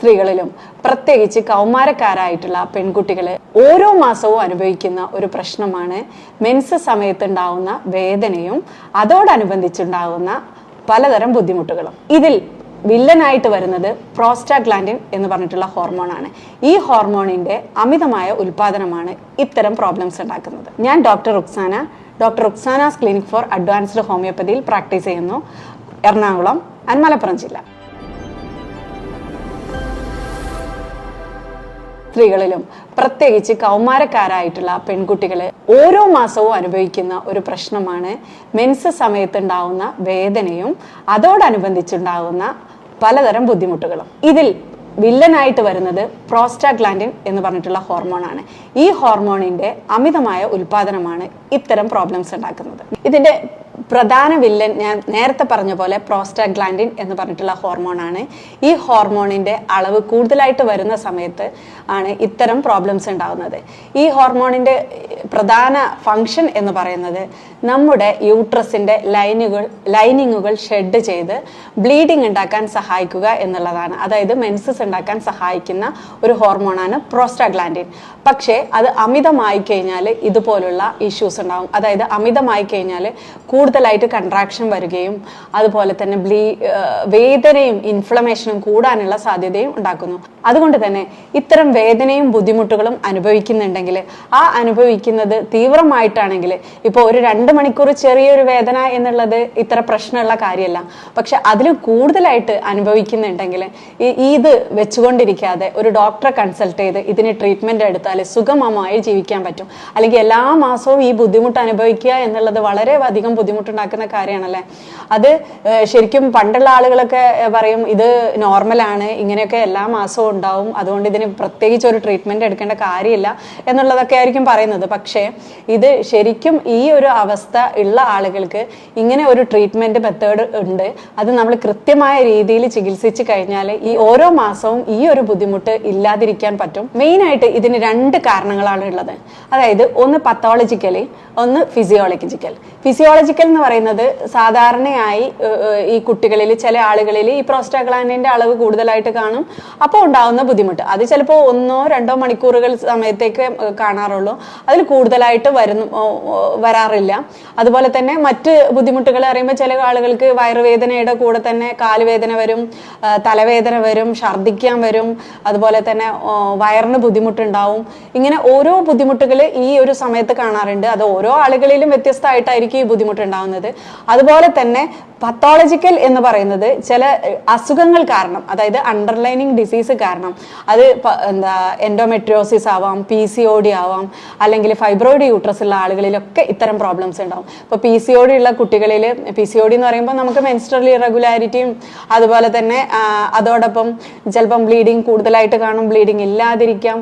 സ്ത്രീകളിലും പ്രത്യേകിച്ച് കൗമാരക്കാരായിട്ടുള്ള പെൺകുട്ടികൾ ഓരോ മാസവും അനുഭവിക്കുന്ന ഒരു പ്രശ്നമാണ് മെൻസ് സമയത്തുണ്ടാവുന്ന വേദനയും അതോടനുബന്ധിച്ചുണ്ടാകുന്ന പലതരം ബുദ്ധിമുട്ടുകളും. ഇതിൽ വില്ലനായിട്ട് വരുന്നത് പ്രോസ്റ്റാഗ്ലാൻഡിൻ എന്ന് പറഞ്ഞിട്ടുള്ള ഹോർമോണാണ്. ഈ ഹോർമോണിന്റെ അമിതമായ ഉൽപാദനമാണ് ഇത്തരം പ്രോബ്ലംസ് ഉണ്ടാക്കുന്നത്. ഞാൻ doctor Rukhsana's clinic for advanced ഹോമിയോപ്പതിയിൽ പ്രാക്ടീസ് ചെയ്യുന്നു, എറണാകുളം ആൻഡ് മലപ്പുറം ജില്ല. സ്ത്രീകളിലും പ്രത്യേകിച്ച് കൗമാരക്കാരായിട്ടുള്ള പെൺകുട്ടികൾ ഓരോ മാസവും അനുഭവിക്കുന്ന ഒരു പ്രശ്നമാണ് മെൻസ് സമയത്തുണ്ടാവുന്ന വേദനയും അതോടനുബന്ധിച്ചുണ്ടാകുന്ന പലതരം ബുദ്ധിമുട്ടുകളും. ഇതിൽ വില്ലനായിട്ട് വരുന്നത് പ്രോസ്റ്റാഗ്ലാൻഡിൻ എന്ന് പറഞ്ഞിട്ടുള്ള ഹോർമോണാണ്. ഈ ഹോർമോണിന്റെ അമിതമായ ഉൽപാദനമാണ് ഇത്തരം പ്രോബ്ലംസ് ഉണ്ടാക്കുന്നത്. ഇതിന്റെ പ്രധാന വില്ലൻ ഞാൻ നേരത്തെ പറഞ്ഞ പോലെ പ്രോസ്റ്റാഗ്ലാൻഡിൻ എന്ന് പറഞ്ഞിട്ടുള്ള ഹോർമോണാണ്. ഈ ഹോർമോണിന്റെ അളവ് കൂടുതലായിട്ട് വരുന്ന സമയത്ത് ആണ് ഇത്തരം പ്രോബ്ലംസ് ഉണ്ടാകുന്നത്. ഈ ഹോർമോണിന്റെ പ്രധാന ഫങ്ഷൻ എന്ന് പറയുന്നത് നമ്മുടെ യൂട്രസിന്റെ ലൈനിങ്ങുകൾ ഷെഡ് ചെയ്ത് ബ്ലീഡിംഗ് ഉണ്ടാക്കാൻ സഹായിക്കുക എന്നുള്ളതാണ്. അതായത് മെൻസസ് ഉണ്ടാക്കാൻ സഹായിക്കുന്ന ഒരു ഹോർമോണാണ് പ്രോസ്റ്റാഗ്ലാൻഡിൻ. പക്ഷേ അത് അമിതമായി കഴിഞ്ഞാൽ ഇതുപോലുള്ള ഇഷ്യൂസ് ഉണ്ടാകും. അതായത് അമിതമായി കഴിഞ്ഞാൽ കൂടുതലായിട്ട് കൺട്രാക്ഷൻ വരികയും അതുപോലെ തന്നെ വേദനയും ഇൻഫ്ലമേഷനും കൂടാനുള്ള സാധ്യതയും ഉണ്ടാക്കുന്നു. അതുകൊണ്ട് തന്നെ ഇത്തരം വേദനയും ബുദ്ധിമുട്ടുകളും അനുഭവിക്കുന്നുണ്ടെങ്കിൽ, ആ അനുഭവിക്കുന്നത് തീവ്രമായിട്ടാണെങ്കിൽ, ഇപ്പോൾ ഒരു 2 മണിക്കൂർ ചെറിയൊരു വേദന എന്നുള്ളത് ഇത്ര പ്രശ്നമുള്ള കാര്യമല്ല. പക്ഷെ അതിൽ കൂടുതലായിട്ട് അനുഭവിക്കുന്നുണ്ടെങ്കിൽ ഇത് വെച്ചുകൊണ്ടിരിക്കാതെ ഒരു ഡോക്ടറെ കൺസൾട്ട് ചെയ്ത് ഇതിന് ട്രീറ്റ്മെന്റ് എടുത്താൽ സുഗമമായി ജീവിക്കാൻ പറ്റും. അല്ലെങ്കിൽ എല്ലാ മാസവും ഈ ബുദ്ധിമുട്ട് അനുഭവിക്കുക എന്നുള്ളത് വളരെ അധികം ബുദ്ധിമുട്ടുണ്ടാക്കുന്ന കാര്യമാണല്ലേ. അത് ശരിക്കും പണ്ടുള്ള ആളുകളൊക്കെ പറയും ഇത് നോർമലാണ്, ഇങ്ങനെയൊക്കെ എല്ലാ മാസവും ഉണ്ടാവും, അതുകൊണ്ട് ഇതിന് പ്രത്യേകിച്ച് ഒരു ട്രീറ്റ്മെന്റ് എടുക്കേണ്ട കാര്യമില്ല എന്നുള്ളതൊക്കെ ആയിരിക്കും പറയുന്നത്. പക്ഷേ ഇത് ശരിക്കും ഈ ഒരു അവസ്ഥ ഉള്ള ആളുകൾക്ക് ഇങ്ങനെ ഒരു ട്രീറ്റ്മെന്റ് മെത്തേഡ് ഉണ്ട്. അത് നമ്മൾ കൃത്യമായ രീതിയിൽ ചികിത്സിച്ച് കഴിഞ്ഞാൽ ഈ ഓരോ മാസവും ഈ ഒരു ബുദ്ധിമുട്ട് ഇല്ലാതിരിക്കാൻ പറ്റും. മെയിനായിട്ട് ഇതിന് 2 കാരണങ്ങളാണ് ഉള്ളത്. അതായത് ഒന്ന് പത്തോളജിക്കലി, ഒന്ന് ഫിസിയോളജിക്കൽ. ഫിസിയോളജിക്കൽ എന്ന് പറയുന്നത് സാധാരണയായി ഈ കുട്ടികളിൽ ചില ആളുകളിൽ ഈ പ്രോസ്റ്റാഗ്ലാൻഡിന്റെ അളവ് കൂടുതലായിട്ട് കാണും. അപ്പോൾ ഉണ്ടാകുന്ന ബുദ്ധിമുട്ട് അത് ചിലപ്പോൾ 1-2 മണിക്കൂറുകൾ സമയത്തേക്ക് കാണാറുള്ളൂ, അതിൽ കൂടുതലായിട്ട് വരാറില്ല. അതുപോലെ തന്നെ മറ്റ് ബുദ്ധിമുട്ടുകൾ അറിയുമ്പോൾ ചില ആളുകൾക്ക് വയറുവേദനയുടെ കൂടെ തന്നെ കാലുവേദന വരും, തലവേദന വരും, ഛർദ്ദിക്കാൻ വരും, അതുപോലെ തന്നെ വയറിന് ബുദ്ധിമുട്ടുണ്ടാവും. ഇങ്ങനെ ഓരോ ബുദ്ധിമുട്ടുകൾ ഈ ഒരു സമയത്ത് കാണാറുണ്ട്. അത് ഓരോ ആളുകളിലും വ്യത്യസ്തമായിട്ടായിരിക്കും ഈ ബുദ്ധിമുട്ടുണ്ടാവുന്നത്. അതുപോലെ തന്നെ പത്തോളജിക്കൽ എന്ന് പറയുന്നത് ചില അസുഖങ്ങൾ കാരണം, അതായത് അണ്ടർലൈനിങ് ഡിസീസ് കാരണം, അത് എൻഡോമെട്രിയോസിസ് ആവാം, PCOD ആവാം, അല്ലെങ്കിൽ ഫൈബ്രോയിഡ് യൂട്രസ് ഉള്ള ആളുകളിലൊക്കെ ഇത്തരം പ്രോബ്ലംസ് ഉണ്ടാവും. ഇപ്പോൾ PCOD ഉള്ള കുട്ടികളിൽ, PCOD എന്ന് പറയുമ്പോൾ നമുക്ക് മെൻസ്ട്രൽ ഇറഗുലാരിറ്റിയും അതുപോലെ തന്നെ അതോടൊപ്പം ചിലപ്പം ബ്ലീഡിങ് കൂടുതലായിട്ട് കാണും, ബ്ലീഡിങ് ഇല്ലാതിരിക്കാം.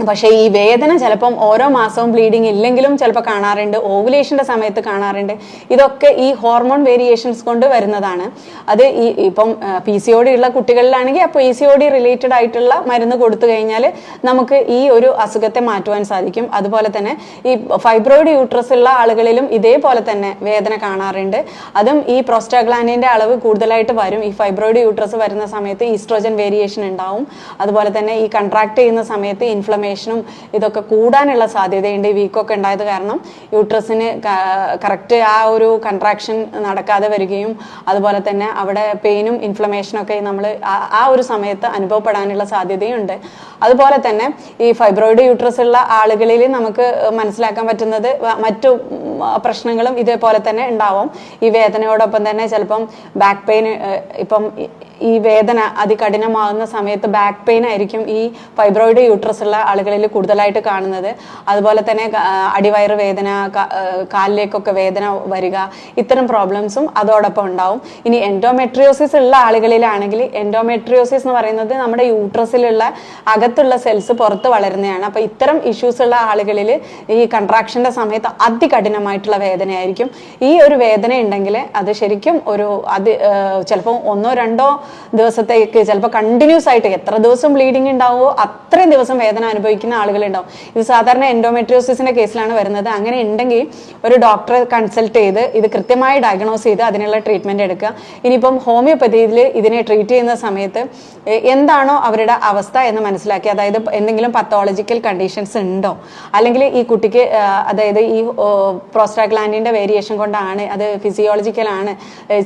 പക്ഷേ ഈ വേദന ചിലപ്പം ഓരോ മാസവും ബ്ലീഡിങ് ഇല്ലെങ്കിലും ചിലപ്പോൾ കാണാറുണ്ട്, ഓവുലേഷന്റെ സമയത്ത് കാണാറുണ്ട്. ഇതൊക്കെ ഈ ഹോർമോൺ വേരിയേഷൻസ് കൊണ്ട് വരുന്നതാണ്. അത് ഇപ്പം PCOD ഉള്ള കുട്ടികളിലാണെങ്കിൽ ആ PCOD റിലേറ്റഡ് ആയിട്ടുള്ള മരുന്ന് കൊടുത്തു കഴിഞ്ഞാൽ നമുക്ക് ഈ ഒരു അസുഖത്തെ മാറ്റുവാൻ സാധിക്കും. അതുപോലെ തന്നെ ഈ ഫൈബ്രോയിഡ് യൂട്രസ് ഉള്ള ആളുകളിലും ഇതേപോലെ തന്നെ വേദന കാണാറുണ്ട്. അതും ഈ പ്രോസ്റ്റാഗ്ലാൻഡിന്റെ അളവ് കൂടുതലായിട്ട് വരും. ഈ ഫൈബ്രോയിഡ് യൂട്രസ് വരുന്ന സമയത്ത് ഈസ്ട്രോജൻ വേരിയേഷൻ ഉണ്ടാവും. അതുപോലെ തന്നെ ഈ കൺട്രാക്ട് ചെയ്യുന്ന സമയത്ത് ഇൻഫ്ലമേഷനും ഇതൊക്കെ കൂടാനുള്ള സാധ്യതയുണ്ട്. ഈ വീക്കൊക്കെ ഉണ്ടായത് കാരണം യൂട്രസിന് കറക്റ്റ് ആ ഒരു കൺട്രാക്ഷൻ നടക്കാതെ വരികയും അതുപോലെ തന്നെ അവിടെ പെയിനും ഇൻഫ്ലമേഷനും ഒക്കെ നമ്മൾ ആ ഒരു സമയത്ത് അനുഭവപ്പെടാനുള്ള സാധ്യതയുണ്ട്. അതുപോലെ തന്നെ ഈ ഫൈബ്രോയിഡ് യൂട്രസ് ഉള്ള ആളുകളിൽ നമുക്ക് മനസ്സിലാക്കാൻ പറ്റുന്നത് മറ്റു പ്രശ്നങ്ങളും ഇതേപോലെ തന്നെ ഉണ്ടാവും. ഈ വേദനയോടൊപ്പം തന്നെ ചിലപ്പം ബാക്ക് പെയിൻ, ഇപ്പം ഈ വേദന അതികഠിനമാകുന്ന സമയത്ത് ബാക്ക് പെയിൻ ആയിരിക്കും ഈ ഫൈബ്രോയിഡ് യൂട്രസ് ഉള്ള ആളുകളിൽ കൂടുതലായിട്ട് കാണുന്നത്. അതുപോലെ തന്നെ അടിവയറ് വേദന, കാലിലേക്കൊക്കെ വേദന വരിക, ഇത്തരം പ്രോബ്ലംസും അതോടൊപ്പം ഉണ്ടാവും. ഇനി എൻഡോമെട്രിയോസിസ് ഉള്ള ആളുകളിലാണെങ്കിൽ, എൻഡോമെട്രിയോസിസ് എന്ന് പറയുന്നത് നമ്മുടെ യൂട്രസിലുള്ള അകത്തുള്ള സെൽസ് പുറത്ത് വളരുന്നതാണ്. അപ്പൊ ഇത്തരം ഇഷ്യൂസ് ഉള്ള ആളുകളിൽ ഈ കൺട്രാക്ഷന്റെ സമയത്ത് അതികഠിനമായിട്ടുള്ള വേദനയായിരിക്കും. ഈ ഒരു വേദന ഉണ്ടെങ്കിൽ അത് ശരിക്കും ചിലപ്പോൾ 1-2 ദിവസത്തേക്ക്, ചിലപ്പോൾ കണ്ടിന്യൂസ് ആയിട്ട് എത്ര ദിവസം ബ്ലീഡിങ് ഉണ്ടാവുമോ അത്രയും ദിവസം വേദന അനുഭവിക്കുന്ന ആളുകളുണ്ടാവും. ഇത് സാധാരണ എൻഡോമെട്രിയോസിന്റെ കേസിലാണ് വരുന്നത്. അങ്ങനെ ഉണ്ടെങ്കിൽ ഒരു ഡോക്ടറെ കൺസൾട്ട് ചെയ്ത് ഇത് കൃത്യമായി ഡയഗ്നോസ് ചെയ്ത് അതിനുള്ള ട്രീറ്റ്മെന്റ് എടുക്കുക. ഇനിയിപ്പം ഹോമിയോപ്പതിയിൽ ഇതിനെ ട്രീറ്റ് ചെയ്യുന്ന സമയത്ത് എന്താണോ അവരുടെ അവസ്ഥ എന്ന് മനസ്സിലാക്കി, അതായത് എന്തെങ്കിലും പത്തോളജിക്കൽ കണ്ടീഷൻസ് ഉണ്ടോ, അല്ലെങ്കിൽ ഈ കുട്ടിക്ക് അതായത് ഈ പ്രോസ്റ്റാഗ്ലാൻഡിന്റെ വേരിയേഷൻ കൊണ്ടാണ്, അത് ഫിസിയോളജിക്കലാണ്,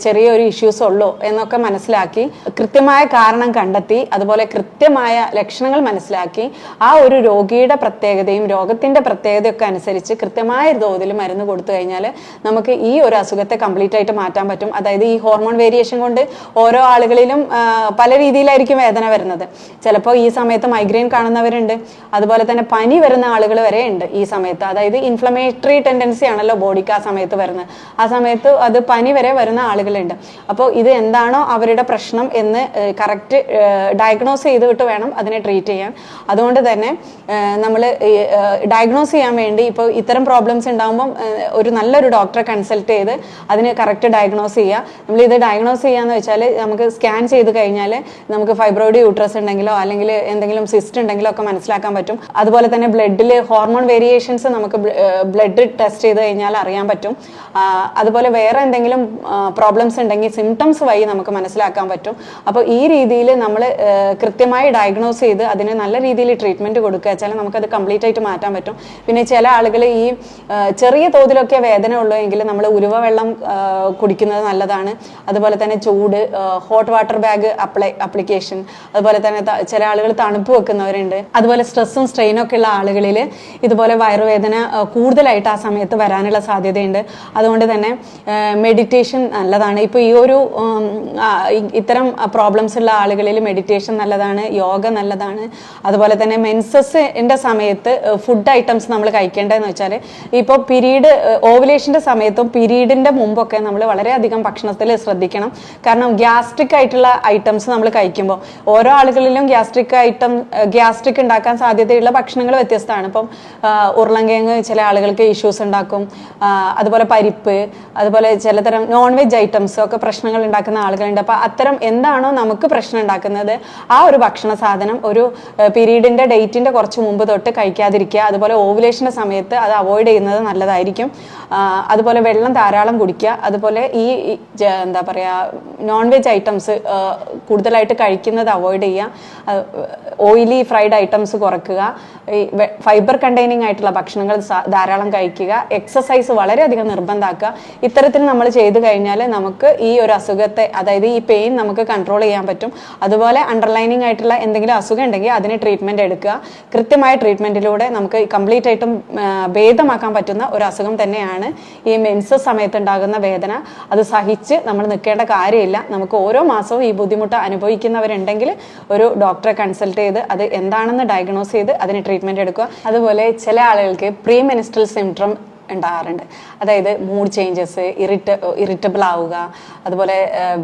ചെറിയൊരു ഇഷ്യൂസ് ഉള്ളൂ എന്നൊക്കെ മനസ്സിലാക്കി കൃത്യമായ കാരണം കണ്ടെത്തി, അതുപോലെ കൃത്യമായ ലക്ഷണങ്ങൾ മനസ്സിലാക്കി ആ ഒരു രോഗിയുടെ പ്രത്യേകതയും രോഗത്തിന്റെ പ്രത്യേകതയൊക്കെ അനുസരിച്ച് കൃത്യമായ തോതിൽ മരുന്ന് കൊടുത്തു കഴിഞ്ഞാൽ നമുക്ക് ഈ ഒരു അസുഖത്തെ കംപ്ലീറ്റ് ആയിട്ട് മാറ്റാൻ പറ്റും. അതായത് ഈ ഹോർമോൺ വേരിയേഷൻ കൊണ്ട് ഓരോ ആളുകളിലും പല രീതിയിലായിരിക്കും വേദന വരുന്നത്. ചിലപ്പോൾ ഈ സമയത്ത് മൈഗ്രെയിൻ കാണുന്നവരുണ്ട്, അതുപോലെ തന്നെ പനി വരുന്ന ആളുകൾ വരെ ഉണ്ട് ഈ സമയത്ത്. അതായത് ഇൻഫ്ലമേറ്ററി ടെൻഡൻസി ആണല്ലോ ബോഡിക്ക് ആ സമയത്ത് വരുന്നത്. ആ സമയത്ത് അത് പനി വരെ വരുന്ന ആളുകളുണ്ട്. അപ്പോൾ ഇത് എന്താണോ അവരുടെ പ്രശ്നം എന്ന് കറക്റ്റ് ഡയഗ്നോസ് ചെയ്തിട്ട് വേണം അതിനെ ട്രീറ്റ് ചെയ്യാൻ. അതുകൊണ്ട് തന്നെ നമ്മൾ ഡയഗ്നോസ് ചെയ്യാൻ വേണ്ടി ഇപ്പോൾ ഇത്തരം പ്രോബ്ലംസ് ഉണ്ടാകുമ്പം ഒരു നല്ലൊരു ഡോക്ടറെ കൺസൾട്ട് ചെയ്ത് അതിന് കറക്റ്റ് ഡയഗ്നോസ് ചെയ്യുക. നമ്മൾ ഇത് ഡയഗ്നോസ് ചെയ്യാന്ന് വെച്ചാൽ നമുക്ക് സ്കാൻ ചെയ്ത് കഴിഞ്ഞാൽ നമുക്ക് ഫൈബ്രോയിഡ് യൂട്രസ് ഉണ്ടെങ്കിലോ അല്ലെങ്കിൽ എന്തെങ്കിലും സിസ്റ്റ് ഉണ്ടെങ്കിലോ ഒക്കെ മനസ്സിലാക്കാൻ പറ്റും. അതുപോലെ തന്നെ ബ്ലഡിൽ ഹോർമോൺ വേരിയേഷൻസ് നമുക്ക് ബ്ലഡ് ടെസ്റ്റ് ചെയ്ത് കഴിഞ്ഞാൽ അറിയാൻ പറ്റും. അതുപോലെ വേറെ എന്തെങ്കിലും പ്രോബ്ലംസ് ഉണ്ടെങ്കിൽ സിംറ്റംസ് വഴി നമുക്ക് മനസ്സിലാക്കാൻ പറ്റും. അപ്പോൾ ഈ രീതിയിൽ നമ്മൾ കൃത്യമായി ഡയഗ്നോസ് ചെയ്ത് അതിന് നല്ല രീതിയിൽ ട്രീറ്റ്മെന്റ് കൊടുക്കുക വെച്ചാൽ നമുക്കത് കംപ്ലീറ്റ് ആയിട്ട് മാറ്റാൻ പറ്റും. പിന്നെ ചില ആളുകൾ ഈ ചെറിയ തോതിലൊക്കെ വേദന ഉള്ളൂ എങ്കിൽ നമ്മൾ ഉലുവ വെള്ളം കുടിക്കുന്നത് നല്ലതാണ്. അതുപോലെ തന്നെ ചൂട് ഹോട്ട് വാട്ടർ ബാഗ് അപ്ലിക്കേഷൻ, അതുപോലെ തന്നെ ചില ആളുകൾ തണുപ്പ് വെക്കുന്നവരുണ്ട്. അതുപോലെ സ്ട്രെസ്സും സ്ട്രെയിനും ഒക്കെ ഉള്ള ആളുകളിൽ ഇതുപോലെ വയറുവേദന കൂടുതലായിട്ട് ആ സമയത്ത് വരാനുള്ള സാധ്യതയുണ്ട്. അതുകൊണ്ട് തന്നെ മെഡിറ്റേഷൻ നല്ലതാണ്. ഇപ്പോൾ ഈ ഒരു ഇത്തരം പ്രോബ്ലംസ് ഉള്ള ആളുകളിൽ മെഡിറ്റേഷൻ നല്ലതാണ്, യോഗ നല്ലതാണ്. അതുപോലെ തന്നെ മെൻസസിന്റെ സമയത്ത് ഫുഡ് ഐറ്റംസ് നമ്മൾ കഴിക്കേണ്ടതെന്ന് വെച്ചാൽ ഇപ്പോൾ പീരീഡ് ഓവുലേഷന്റെ സമയത്തും പീരീഡിന്റെ മുമ്പൊക്കെ നമ്മൾ വളരെയധികം ഭക്ഷണത്തിൽ ശ്രദ്ധിക്കണം. കാരണം ഗ്യാസ്ട്രിക് ആയിട്ടുള്ള ഐറ്റംസ് നമ്മൾ കഴിക്കുമ്പോൾ ഓരോ ആളുകളിലും ഗ്യാസ്ട്രിക് ഉണ്ടാക്കാൻ സാധ്യതയുള്ള ഭക്ഷണങ്ങൾ വ്യത്യസ്തമാണ്. ഇപ്പം ഉരുളൻകിഴങ്ങ് ചില ആളുകൾക്ക് ഇഷ്യൂസ് ഉണ്ടാക്കും. അതുപോലെ പരിപ്പ്, അതുപോലെ ചിലതരം നോൺ വെജ് ഐറ്റംസ് ഒക്കെ പ്രശ്നങ്ങൾ ഉണ്ടാക്കുന്ന ആളുകളുണ്ട്. അപ്പൊ അത്തരം എന്താണോ നമുക്ക് പ്രശ്നം ഉണ്ടാക്കുന്നത് ആ ഒരു ഭക്ഷണ സാധനം ഒരു പീരീഡിന്റെ ഡേറ്റിന്റെ കുറച്ച് മുമ്പ് തൊട്ട് കഴിക്കാതിരിക്കുക. അതുപോലെ ഓവുലേഷന്റെ സമയത്ത് അത് അവോയ്ഡ് ചെയ്യുന്നത് നല്ലതായിരിക്കും. അതുപോലെ വെള്ളം ധാരാളം കുടിക്കുക. അതുപോലെ ഈ എന്താ പറയുക നോൺ വെജ് ഐറ്റംസ് കൂടുതലായിട്ട് കഴിക്കുന്നത് അവോയ്ഡ് ചെയ്യുക. ഓയിലി ഫ്രൈഡ് ഐറ്റംസ് കുറയ്ക്കുക. ഈ ഫൈബർ കണ്ടെയ്നിങ് ആയിട്ടുള്ള ഭക്ഷണങ്ങൾ ധാരാളം കഴിക്കുക. എക്സസൈസ് വളരെയധികം നിർബന്ധമാക്കുക. ഇത്തരത്തിൽ നമ്മൾ ചെയ്തു കഴിഞ്ഞാൽ നമുക്ക് ഈ ഒരു അസുഖത്തെ, അതായത് ഈ പെയിൻ നമുക്ക് കൺട്രോൾ ചെയ്യാൻ പറ്റും. അതുപോലെ അണ്ടർലൈനിങ് ആയിട്ടുള്ള എന്തെങ്കിലും അസുഖം ഉണ്ടെങ്കിൽ അതിന് ട്രീറ്റ്മെന്റ് എടുക്കുക. കൃത്യമായ ട്രീറ്റ്മെന്റിലൂടെ നമുക്ക് കംപ്ലീറ്റ് ആയിട്ടും ഭേദമാക്കാൻ പറ്റുന്ന ഒരു അസുഖം തന്നെയാണ് ഈ മെൻസസ് സമയത്ത് ഉണ്ടാകുന്ന വേദന. അത് സഹിച്ച് നമ്മൾ നിൽക്കേണ്ട കാര്യമില്ല. നമുക്ക് ഓരോ മാസവും ഈ ബുദ്ധിമുട്ട് അനുഭവിക്കുന്നവരുണ്ടെങ്കിൽ ഒരു ഡോക്ടറെ കൺസൾട്ട് ചെയ്ത് അത് എന്താണെന്ന് ഡയഗ്നോസ് ചെയ്ത് അതിന് ട്രീറ്റ്മെന്റ് എടുക്കുക. അതുപോലെ ചില ആളുകൾക്ക് പ്രീ മെൻസ്ട്രൽ സിൻഡ്രോം ഉണ്ടാകാറുണ്ട്. അതായത് മൂഡ് ചേഞ്ചസ്, ഇറിറ്റബിൾ ആവുക, അതുപോലെ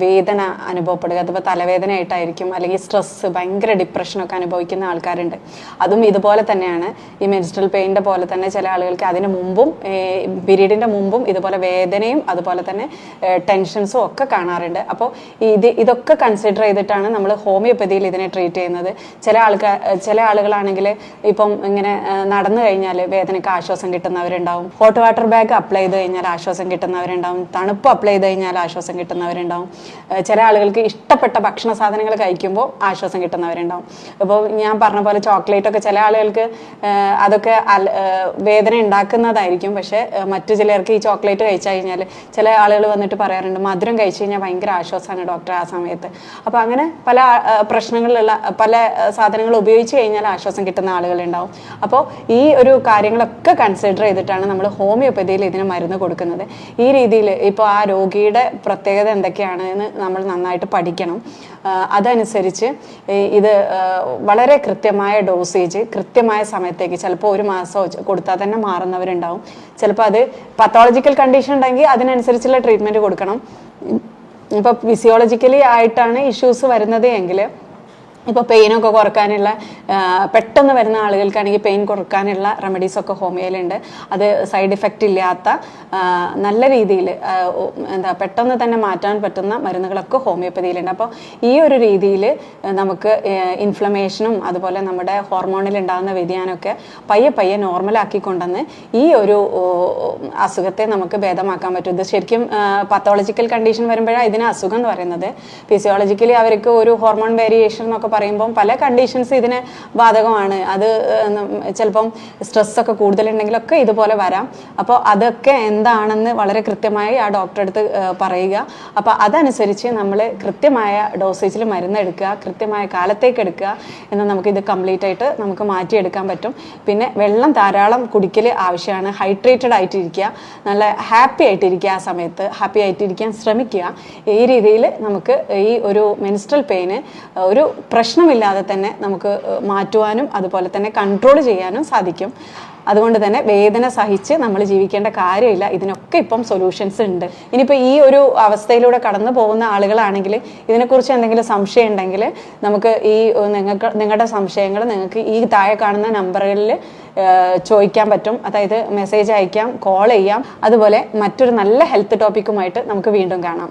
വേദന അനുഭവപ്പെടുക, അതുപോലെ തലവേദനയായിട്ടായിരിക്കും, അല്ലെങ്കിൽ സ്ട്രെസ്, ഭയങ്കര ഡിപ്രഷനൊക്കെ അനുഭവിക്കുന്ന ആൾക്കാരുണ്ട്. അതും ഇതുപോലെ തന്നെയാണ്. ഈ മെൻസ്ട്രൽ പെയിൻ്റെ പോലെ തന്നെ ചില ആളുകൾക്ക് അതിന് മുമ്പും പീരീഡിൻ്റെ മുമ്പും ഇതുപോലെ വേദനയും അതുപോലെ തന്നെ ടെൻഷൻസും ഒക്കെ കാണാറുണ്ട്. അപ്പോൾ ഇതൊക്കെ കൺസിഡർ ചെയ്തിട്ടാണ് നമ്മൾ ഹോമിയോപ്പതിയിൽ ഇതിനെ ട്രീറ്റ് ചെയ്യുന്നത്. ചില ആളുകളാണെങ്കിൽ ഇപ്പം ഇങ്ങനെ നടന്നു കഴിഞ്ഞാൽ വേദനയ്ക്ക് ആശ്വാസം കിട്ടുന്നവരുണ്ടാവും. ഹോട്ട് വാട്ടർ ബാഗ് അപ്ലൈ ചെയ്ത് കഴിഞ്ഞാൽ ആശ്വാസം കിട്ടുന്നവരുണ്ടാവും. തണുപ്പ് അപ്ലൈ ചെയ്ത് കഴിഞ്ഞാൽ ആശ്വാസം കിട്ടുന്നവരുണ്ടാവും. ചില ആളുകൾക്ക് ഇഷ്ടപ്പെട്ട ഭക്ഷണ സാധനങ്ങൾ കഴിക്കുമ്പോൾ ആശ്വാസം കിട്ടുന്നവരുണ്ടാവും. ഇപ്പോൾ ഞാൻ പറഞ്ഞ പോലെ ചോക്ലേറ്റ് ഒക്കെ ചില ആളുകൾക്ക് അതൊക്കെ വേദന ഉണ്ടാക്കുന്നതായിരിക്കും. പക്ഷെ മറ്റു ചിലർക്ക് ഈ ചോക്ലേറ്റ് കഴിച്ചു കഴിഞ്ഞാൽ ചില ആളുകൾ വന്നിട്ട് പറയാറുണ്ട് മധുരം കഴിച്ചു കഴിഞ്ഞാൽ ഭയങ്കര ആശ്വാസമാണ് ഡോക്ടർ ആ സമയത്ത്. അപ്പോൾ അങ്ങനെ പല പ്രശ്നങ്ങളിലുള്ള പല സാധനങ്ങൾ ഉപയോഗിച്ച് കഴിഞ്ഞാൽ ആശ്വാസം കിട്ടുന്ന ആളുകളുണ്ടാവും. അപ്പോൾ ഈ ഒരു കാര്യങ്ങളൊക്കെ കൺസിഡർ ചെയ്തിട്ടാണ് നമ്മൾ ഹോമിയോപ്പതിയിൽ ഇതിന് മരുന്ന് കൊടുക്കുന്നത്. ഈ രീതിയിൽ ഇപ്പോൾ ആ രോഗിയുടെ പ്രത്യേകത എന്തൊക്കെയാണ് എന്ന് നമ്മൾ നന്നായിട്ട് പഠിക്കണം. അതനുസരിച്ച് ഇത് വളരെ കൃത്യമായ ഡോസേജ് കൃത്യമായ സമയത്തേക്ക്, ചിലപ്പോൾ ഒരു മാസം കൊടുത്താൽ തന്നെ മാറുന്നവരുണ്ടാവും. ചിലപ്പോൾ അത് പത്തോളജിക്കൽ കണ്ടീഷൻ ഉണ്ടെങ്കിൽ അതിനനുസരിച്ചുള്ള ട്രീറ്റ്മെൻറ്റ് കൊടുക്കണം. ഇപ്പോൾ ഫിസിയോളജിക്കലി ആയിട്ടാണ് ഇഷ്യൂസ് വരുന്നത് എങ്കിൽ ഇപ്പോൾ പെയിനൊക്കെ കുറക്കാനുള്ള പെട്ടെന്ന് വരുന്ന ആളുകൾക്കാണെങ്കിൽ പെയിൻ കുറക്കാനുള്ള റെമഡീസൊക്കെ ഹോമിയോയിലുണ്ട്. അത് സൈഡ് ഇഫക്റ്റ് ഇല്ലാത്ത നല്ല രീതിയിൽ പെട്ടെന്ന് തന്നെ മാറ്റാൻ പറ്റുന്ന മരുന്നുകളൊക്കെ ഹോമിയോപ്പതിയിലുണ്ട്. അപ്പോൾ ഈ ഒരു രീതിയിൽ നമുക്ക് ഇൻഫ്ലമേഷനും അതുപോലെ നമ്മുടെ ഹോർമോണിൽ ഉണ്ടാകുന്ന വ്യതിയാനമൊക്കെ പയ്യെ പയ്യെ നോർമലാക്കിക്കൊണ്ടെന്ന് ഈ ഒരു അസുഖത്തെ നമുക്ക് ഭേദമാക്കാൻ പറ്റും. ഇത് ശരിക്കും പത്തോളജിക്കൽ കണ്ടീഷൻ വരുമ്പോഴാണ് ഇതിന് അസുഖം എന്ന് പറയുന്നത്. ഫിസിയോളജിക്കലി അവർക്ക് ഒരു ഹോർമോൺ വേരിയേഷൻ എന്നൊക്കെ പറയുമ്പോൾ പല കണ്ടീഷൻസ് ഇതിന് ബാധകമാണ്. അത് ചിലപ്പം സ്ട്രെസ്സൊക്കെ കൂടുതലുണ്ടെങ്കിലൊക്കെ ഇതുപോലെ വരാം. അപ്പോൾ അതൊക്കെ എന്താണെന്ന് വളരെ കൃത്യമായി ആ ഡോക്ടറെ അടുത്ത് പറയുക. അപ്പോൾ അതനുസരിച്ച് നമ്മൾ കൃത്യമായ ഡോസേജിൽ മരുന്ന് എടുക്കുക, കൃത്യമായ കാലത്തേക്ക് എടുക്കുക എന്ന് നമുക്കിത് കംപ്ലീറ്റ് ആയിട്ട് നമുക്ക് മാറ്റിയെടുക്കാൻ പറ്റും. പിന്നെ വെള്ളം ധാരാളം കുടിക്കൽ ആവശ്യമാണ്. ഹൈഡ്രേറ്റഡ് ആയിട്ടിരിക്കുക, നല്ല ഹാപ്പി ആയിട്ടിരിക്കുക, ആ സമയത്ത് ഹാപ്പി ആയിട്ടിരിക്കാൻ ശ്രമിക്കുക. ഈ രീതിയിൽ നമുക്ക് ഈ ഒരു മെൻസ്ട്രൽ പെയിന് ഒരു പ്രശ്നമില്ലാതെ തന്നെ നമുക്ക് മാറ്റുവാനും അതുപോലെ തന്നെ കൺട്രോൾ ചെയ്യാനും സാധിക്കും. അതുകൊണ്ട് തന്നെ വേദന സഹിച്ച് നമ്മൾ ജീവിക്കേണ്ട കാര്യമില്ല. ഇതിനൊക്കെ ഇപ്പം സൊല്യൂഷൻസ് ഉണ്ട്. ഇനിയിപ്പോൾ ഈ ഒരു അവസ്ഥയിലൂടെ കടന്നു പോകുന്ന ആളുകളാണെങ്കിൽ ഇതിനെക്കുറിച്ച് എന്തെങ്കിലും സംശയം ഉണ്ടെങ്കിൽ നമുക്ക് നിങ്ങളുടെ സംശയങ്ങൾ നിങ്ങൾക്ക് ഈ താഴെ കാണുന്ന നമ്പറുകളിൽ ചോദിക്കാൻ പറ്റും. അതായത് മെസ്സേജ് അയക്കാം, കോൾ ചെയ്യാം. അതുപോലെ മറ്റൊരു നല്ല ഹെൽത്ത് ടോപ്പിക്കുമായിട്ട് നമുക്ക് വീണ്ടും കാണാം.